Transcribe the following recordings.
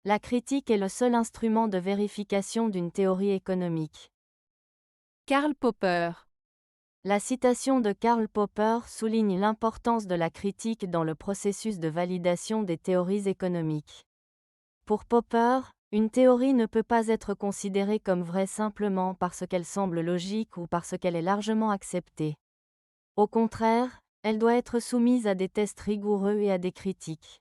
La critique est le seul instrument de vérification d'une théorie économique. Karl Popper. La citation de Karl Popper souligne l'importance de la critique dans le processus de validation des théories économiques. Pour Popper, une théorie ne peut pas être considérée comme vraie simplement parce qu'elle semble logique ou parce qu'elle est largement acceptée. Au contraire, elle doit être soumise à des tests rigoureux et à des critiques.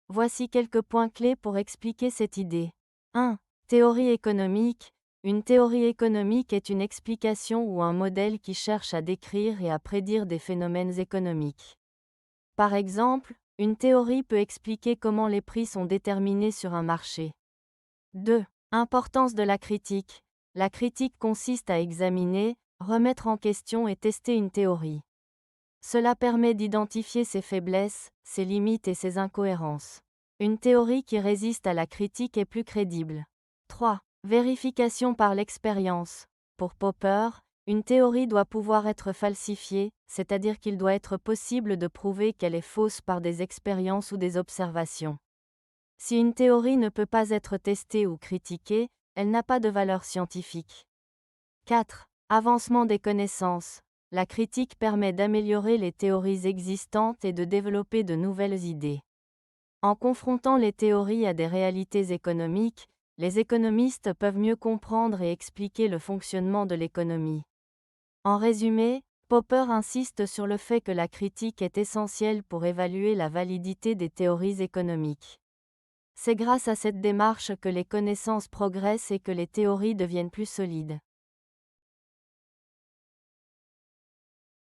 Voici quelques points clés pour expliquer cette idée. 1. Théorie économique. Une théorie économique est une explication ou un modèle qui cherche à décrire et à prédire des phénomènes économiques. Par exemple, une théorie peut expliquer comment les prix sont déterminés sur un marché. 2. Importance de la critique. La critique consiste à examiner, remettre en question et tester une théorie. Cela permet d'identifier ses faiblesses, ses limites et ses incohérences. Une théorie qui résiste à la critique est plus crédible. 3. Vérification par l'expérience. Pour Popper, une théorie doit pouvoir être falsifiée, c'est-à-dire qu'il doit être possible de prouver qu'elle est fausse par des expériences ou des observations. Si une théorie ne peut pas être testée ou critiquée, elle n'a pas de valeur scientifique. 4. Avancement des connaissances. La critique permet d'améliorer les théories existantes et de développer de nouvelles idées. En confrontant les théories à des réalités économiques, les économistes peuvent mieux comprendre et expliquer le fonctionnement de l'économie. En résumé, Popper insiste sur le fait que la critique est essentielle pour évaluer la validité des théories économiques. C'est grâce à cette démarche que les connaissances progressent et que les théories deviennent plus solides.